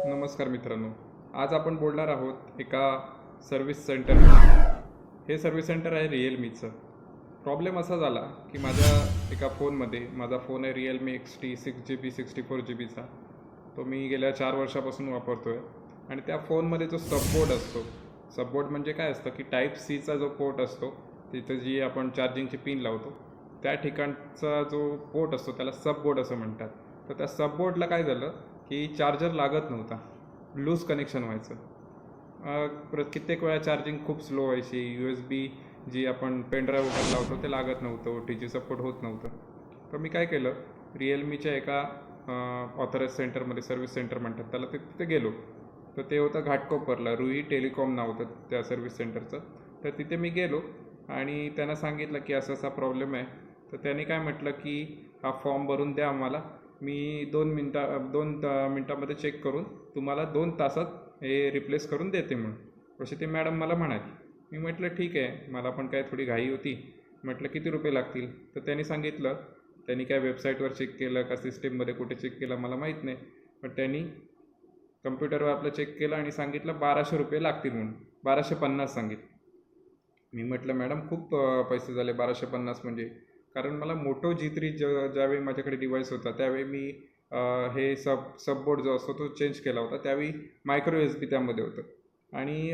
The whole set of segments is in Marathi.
नमस्कार मित्रांनो. आज आपण बोलणार आहोत एका सर्व्हिस सेंटर. हे सर्व्हिस सेंटर आहे रिअलमीचं. प्रॉब्लेम असा झाला की माझ्या एका फोनमध्ये, माझा फोन आहे रिअलमी XT 6GB 64GBचा. तो मी गेल्या 4 वर्षापासून वापरतो आहे. आणि त्या फोनमध्ये जो सबबोर्ड असतो, सबबोर्ड म्हणजे काय असतं की टाईप Cचा जो पोर्ट असतो, तिथं जी आपण चार्जिंगची पिन लावतो, त्या ठिकाणचा जो पोर्ट असतो त्याला सबबोर्ड असं म्हणतात. तर त्या सबबोर्डला काय झालं की चार्जर लागत नव्हता, लूज कनेक्शन व्हायचं. कित्येक वेळा चार्जिंग खूप स्लो व्हायची. USB जी आपण पेनड्राईव्ह वगैरे लावतो ते लागत नव्हतं, OTG सपोर्ट होत नव्हतं. तर मी काय केलं, रिअलमीच्या एका ऑथराईज सेंटरमध्ये, सर्व्हिस सेंटर म्हणतात त्याला, तिथे गेलो. तर ते होतं घाटकोपरला, रुई टेलिकॉम नाव होतं त्या सर्व्हिस सेंटरचं. तर तिथे मी गेलो आणि त्यांना सांगितलं की असा असा प्रॉब्लेम आहे. तर त्यांनी काय म्हटलं की हा फॉर्म भरून द्या आम्हाला, मी 2 मिनटामध्ये चेक करून तुम्हाला 2 तासात हे रिप्लेस करून देते म्हणून, असे ते मॅडम मला म्हणाले. मी म्हटलं ठीक आहे, मला पण काय थोडी घाई होती. म्हटलं किती रुपये लागतील. तर त्यांनी सांगितलं, त्यांनी काय वेबसाईटवर चेक केलं का सिस्टीममध्ये कुठे चेक केलं मला माहीत नाही, पण त्यांनी कम्प्युटरवर आपलं चेक केलं आणि सांगितलं 1200 रुपये लागतील म्हणून. 1250 सांगितलं. मी म्हटलं मॅडम खूप पैसे झाले 1250 म्हणजे. कारण मला मोटो G3 ज्यावेळी माझ्याकडे डिव्हाइस होता त्यावेळी मी हे सबबोर्ड जो असतो तो चेंज केला होता. त्यावेळी मायक्रो USB त्यामध्ये होतं. आणि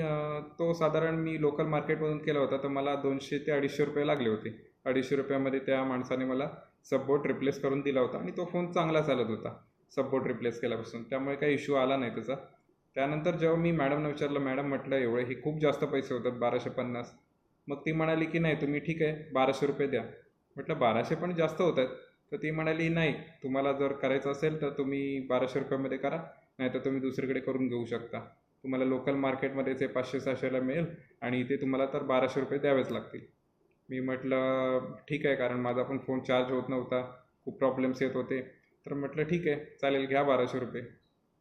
तो साधारण मी लोकल मार्केटमधून केला होता, तर मला 200 ते 250 रुपये लागले होते. 250 रुपयामध्ये त्या माणसाने मला सबबोर्ड रिप्लेस करून दिला होता आणि तो फोन चांगला चालत होता सबबोर्ड रिप्लेस केल्यापासून, त्यामुळे काही इश्यू आला नाही त्याचा. त्यानंतर जेव्हा मी मॅडमला विचारलं, मॅडम म्हटलं एवढे हे खूप जास्त पैसे होतात 1250. मग ती म्हणाली की नाही, तुम्ही ठीक आहे 1200 रुपये द्या. म्हटलं 1200 पण जास्त होत आहेत. तर ती म्हणाली नाही, तुम्हाला जर करायचं असेल तर तुम्ही 1200 रुपयामध्ये करा, नाही तर तुम्ही दुसरीकडे करून घेऊ शकता. तुम्हाला लोकल मार्केटमध्ये ते 500-600ला मिळेल आणि इथे तुम्हाला तर 1200 रुपये द्यावेच लागतील. मी म्हटलं ठीक आहे, कारण माझा पण फोन चार्ज होत नव्हता, खूप प्रॉब्लेम्स येत होते. तर म्हटलं ठीक आहे चालेल, घ्या 1200 रुपये.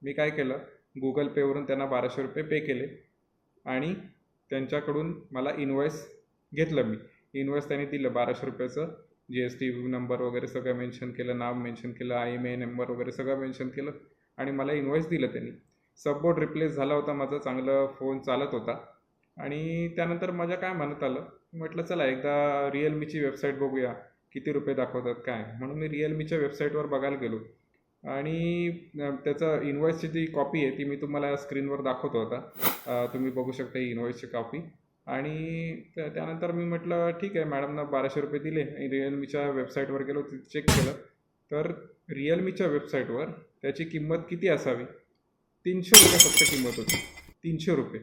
मी काय केलं, गुगल पेवरून त्यांना 1200 रुपये पे केले आणि त्यांच्याकडून मला इनवॉइस घेतलं. मी इनवॉइस त्यांनी दिलं 1200 रुपयाचं. GST नंबर वगैरे सगळं मेन्शन केलं, नाव मेन्शन केलं, IMEI नंबर वगैरे सगळं मेन्शन केलं आणि मला इनवॉइस दिलं त्यांनी. सबबोर्ड रिप्लेस झाला होता माझा, चांगलं फोन चालत होता. आणि त्यानंतर माझ्या काय मनात आलं, म्हटलं चला एकदा रिअलमीची वेबसाईट बघूया किती रुपये दाखवतात काय. म्हणून मी रिअलमीच्या वेबसाईटवर बघायला गेलो आणि त्याचं इनवॉइसची जी कॉपी आहे ती मी तुम्हाला स्क्रीनवर दाखवतो आता. तुम्ही बघू शकता ही इनवॉइसची कॉपी. आणि त्यानंतर मी म्हटलं ठीक आहे, मॅडमना 1200 रुपये दिले आणि रिअलमीच्या वेबसाईटवर गेलो, तिथे चेक केलं. तर रिअलमीच्या वेबसाईटवर त्याची किंमत किती असावी, 300 रुपये फक्त किंमत होती. 300 रुपये.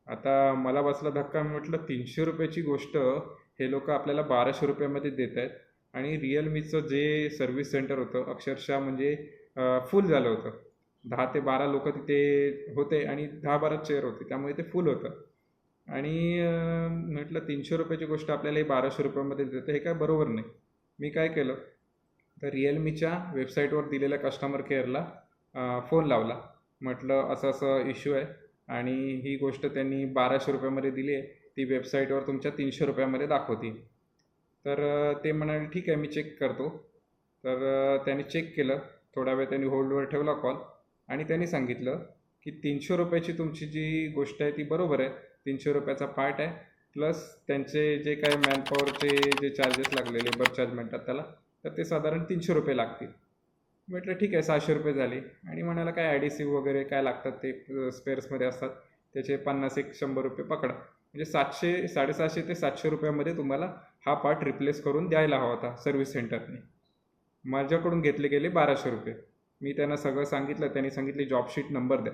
आता मला बसला धक्का. मी म्हटलं 300 रुपयाची गोष्ट हे लोक आपल्याला 1200 रुपयामध्ये देत आहेत. आणि रिअलमीचं जे सर्व्हिस सेंटर होतं अक्षरशः म्हणजे फुल झालं होतं. 10 ते 12 लोक तिथे होते आणि 10-12 चेअर होते, त्यामुळे ते फुल होतं. आणि म्हटलं 300 रुपयाची गोष्ट आपल्याला हे 1200 रुपयामध्ये देतं, हे काय बरोबर नाही. मी काय केलं, तर रिअलमीच्या वेबसाईटवर दिलेल्या कस्टमर केअरला फोन लावला. म्हटलं असं असं इश्यू आहे आणि ही गोष्ट त्यांनी 1200 रुपयामध्ये दिली आहे, ती वेबसाईटवर तुमच्या 300 रुपयामध्ये दाखवते. तर ते म्हणाले ठीक आहे, मी चेक करतो. तर त्यांनी चेक केलं. थोडा वेळ त्यांनी होल्डवर ठेवला कॉल आणि त्यांनी सांगितलं की 300 रुपयाची तुमची जी गोष्ट आहे ती बरोबर आहे, 300 रुपयाचा पार्ट आहे, प्लस त्यांचे जे काही मॅनपॉवरचे जे चार्जेस लागले, लेबर चार्ज म्हणतात त्याला, तर ते साधारण 300 रुपये लागतील. म्हटलं ठीक आहे, 600 रुपये झाले. आणि म्हणाला काय ॲडिसिव्ह वगैरे काय लागतात ते स्पेअर्समध्ये असतात, त्याचे 50-100 रुपये पकडा, म्हणजे 700-750 ते 700 रुपयामध्ये तुम्हाला हा पार्ट रिप्लेस करून द्यायला हवा होता सर्व्हिस सेंटरने. माझ्याकडून घेतले गेले 1200 रुपये. मी त्यांना सगळं सांगितलं. त्यांनी सांगितले जॉबशीट नंबर द्या.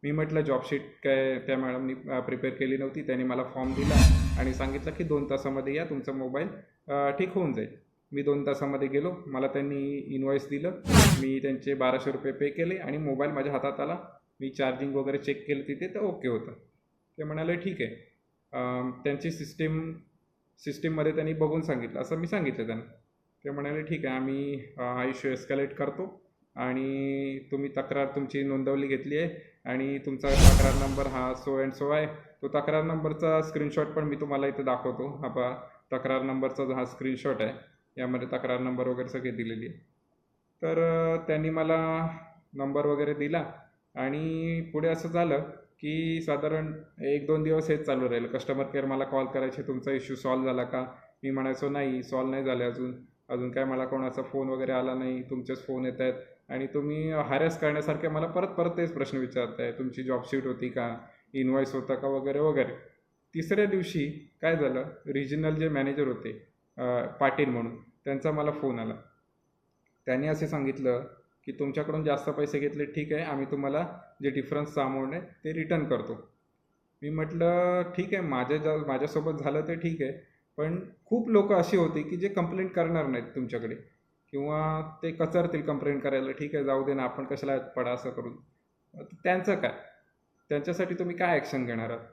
मी म्हटलं जॉबशीट काय त्या मॅडमनी प्रिपेअर केली नव्हती. त्यांनी मला फॉर्म दिला आणि सांगितलं की 2 तासामध्ये या, तुमचा मोबाईल ठीक होऊन जाईल. मी 2 तासामध्ये गेलो. मला त्यांनी इनवॉइस दिलं. मी त्यांचे 1200 रुपये पे केले आणि मोबाईल माझ्या हातात आला. मी चार्जिंग वगैरे चेक केलं तिथे, तर ओके होतं. ते म्हणाले ठीक आहे. त्यांची सिस्टीममध्ये त्यांनी बघून सांगितलं, असं मी सांगितलं त्यांना. ते म्हणाले ठीक आहे, आम्ही हा इश्यू एस्केलेट करतो आणि तुम्ही तक्रार तुमची नोंदवली घेतली आहे आणि तुमचा तक्रार नंबर हा सो अँड सो आहे. तो तक्रार नंबरचा स्क्रीनशॉट पण मी तुम्हाला इथे दाखवतो. हा पहा, तक्रार नंबरचा हा स्क्रीनशॉट आहे. यामध्ये तक्रार नंबर वगैरे सगळी दिलेली आहे. तर त्यांनी मला नंबर वगैरे दिला आणि पुढे असं झालं की साधारण 1-2 दिवस हेच चालू राहिलं. कस्टमर केअर मला कॉल करायचे, तुमचा इश्यू सॉल्व्ह झाला का? मी म्हणायचो नाही, सॉल्व्ह नाही झाले अजून. अजून काय मला कोणाचा फोन वगैरे आला नाही, तुमचेच फोन येत आहेत आणि तुम्ही हॅरॅस करण्यासारखे मला परत परत तेच प्रश्न विचारताय. तुमची जॉबशीट होती का? इनवॉईस होता का? वगैरे वगैरे. तिसऱ्या दिवशी काय झालं, रिजनल जे मॅनेजर होते पाटील म्हणून, त्यांचा मला फोन आला. त्यांनी असे सांगितलं की तुमच्याकडून जास्त पैसे घेतले, ठीक आहे, आम्ही तुम्हाला जे डिफरन्सचा अमाऊंट आहे ते रिटर्न करतो. मी म्हटलं ठीक आहे, माझ्यासोबत झालं ते ठीक आहे, पण खूप लोक अशी होती की जे कंप्लेंट करणार नाहीत तुमच्याकडे किंवा ते कचरतील कंप्लेंट करायला. ठीक आहे, जाऊ दे ना, आपण कशाला पडा असं करून. त्यांचं काय, त्यांच्यासाठी तुम्ही काय ॲक्शन घेणार आहात?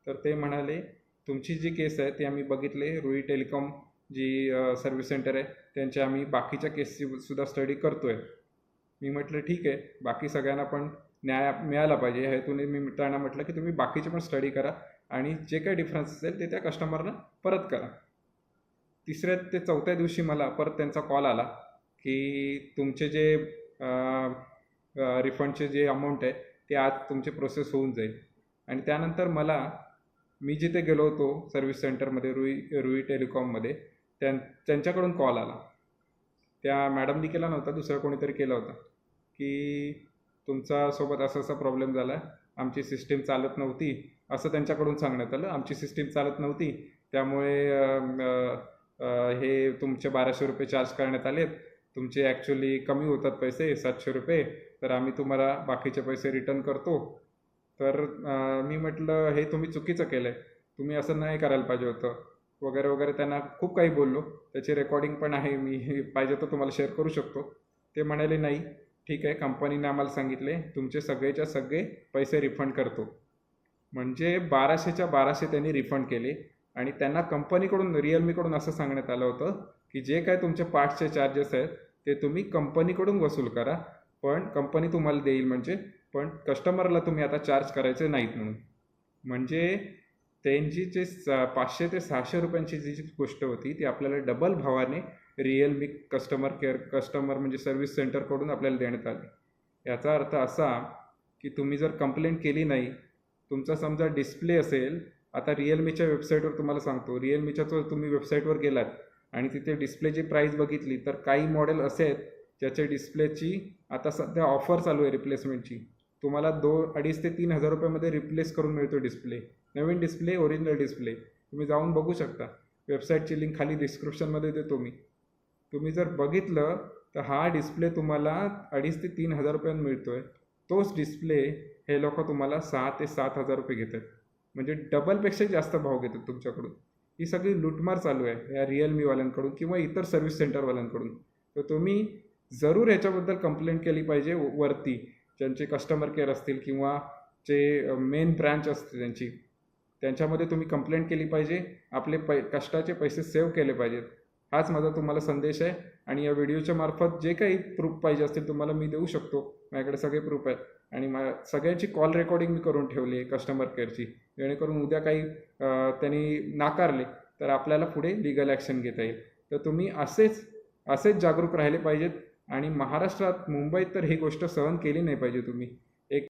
तर ते म्हणाले तुमची जी केस आहे ती आम्ही बघितले, रुई टेलिकॉम जी सर्व्हिस सेंटर आहे त्यांच्या आम्ही बाकीच्या केसची सुद्धा स्टडी करतो आहे. मी म्हटलं ठीक आहे, बाकी सगळ्यांना पण न्याय मिळाला पाहिजे ह्या हेतूने मी त्यांना म्हटलं की तुम्ही बाकीचे पण स्टडी करा आणि जे काही डिफरन्स असेल ते त्या कस्टमरला परत करा. तिसऱ्या ते चौथ्या दिवशी मला परत त्यांचा कॉल आला की तुमचे जे रिफंडचे जे अमाऊंट आहे ते आज तुमचे प्रोसेस होऊन जाईल. आणि त्यानंतर मी जिथे गेलो होतो सर्व्हिस सेंटरमध्ये रुई टेलिकॉममध्ये, त्यांच्याकडून कॉल आला. त्या मॅडमनी केला नव्हता, दुसरं कोणीतरी केला होता की तुमच्यासोबत असा असा प्रॉब्लेम झाला आहे, आमची सिस्टीम चालत नव्हती असं त्यांच्याकडून सांगण्यात आलं. आमची सिस्टीम चालत नव्हती त्यामुळे हे तुमचे 1200 रुपये चार्ज करण्यात आलेत. तुमचे ॲक्च्युली कमी होतात पैसे 700 रुपये, तर आम्ही तुम्हाला बाकीचे पैसे रिटर्न करतो. तर मी म्हटलं हे तुम्ही चुकीचं केलं आहे, तुम्ही असं नाही करायला पाहिजे होतं वगैरे वगैरे. त्यांना खूप काही बोललो, त्याची रेकॉर्डिंग पण आहे, मी पाहिजे तर तुम्हाला शेअर करू शकतो. ते म्हणाले नाही ठीक आहे, कंपनीने आम्हाला सांगितले तुमचे सगळेच्या सगळे पैसे रिफंड करतो. म्हणजे 1200च्या 1200 त्यांनी रिफंड केले आणि त्यांना कंपनीकडून रिअलमीकडून असं सांगण्यात आलं होतं की जे काय तुमचे पार्ट्सचे चार्जेस आहेत ते तुम्ही कंपनीकडून वसूल करा, पण कंपनी तुम्हाला देईल म्हणजे, पण कस्टमरला तुम्ही आता चार्ज करायचे नाहीत म्हणून. म्हणजे त्यांची जे 500 ते 600 रुपयांची जी गोष्ट होती ती आपल्याला डबल भावाने रिअलमी कस्टमर म्हणजे सर्व्हिस सेंटरकडून आपल्याला देण्यात आली. याचा अर्थ असा की तुम्ही जर कंप्लेंट केली नाही, तुमचा समजा डिस्प्ले असेल, आता रिअलमीच्या वेबसाईटवर तुम्हाला सांगतो, रिअलमीच्या जर तुम्ही वेबसाईटवर गेलात आणि तिथे डिस्प्लेची प्राईस बघितली तर काही मॉडेल असे आहेत ज्याच्या डिस्प्लेची आता सध्या ऑफर चालू आहे रिप्लेसमेंटची. तुम्हाला 2,500 ते 3,000 रुपयामध्ये रिप्लेस करून मिळतो डिस्प्ले, नवीन डिस्प्ले, ओरिजिनल डिस्प्ले. तुम्ही जाऊन बघू शकता, वेबसाईटची लिंक खाली डिस्क्रिप्शनमध्ये देतो मी. तुम्ही जर बघितलं तर हा डिस्प्ले तुम्हाला 2,500 ते 3,000 रुपयांना मिळतो आहे. तोच डिस्प्ले हे लोक तुम्हाला 6,000 ते 7,000 रुपये घेतात, म्हणजे डबलपेक्षा जास्त भाव घेतात तुमच्याकडून. ही सगळी लूटमार चालू आहे या रिअलमीवाल्यांकडून किंवा इतर सर्व्हिस सेंटरवाल्यांकडून. तर तुम्ही जरूर याच्याबद्दल कंप्लेंट केली पाहिजे वरती, ज्यांचे कस्टमर केअर असतील किंवा जे मेन ब्रँच असते त्यांच्यामध्ये तुम्ही कंप्लेंट केली पाहिजे. आपले कष्टाचे पैसे सेव्ह केले पाहिजेत. हाच माझा तुम्हाला संदेश आहे. आणि या व्हिडिओच्या मार्फत जे काही प्रूफ पाहिजे असतील तुम्हाला मी देऊ शकतो, माझ्याकडे सगळे प्रूफ आहेत. आणि सगळ्यांची कॉल रेकॉर्डिंग मी करून ठेवली आहे कस्टमर केअरची, जेणेकरून उद्या काही त्यांनी नाकारले तर आपल्याला पुढे लिगल ॲक्शन घेता येईल. तर तुम्ही असेच जागरूक राहिले पाहिजेत. आणि महाराष्ट्रात, मुंबईत तर ही गोष्ट सहन केली नाही पाहिजे तुम्ही.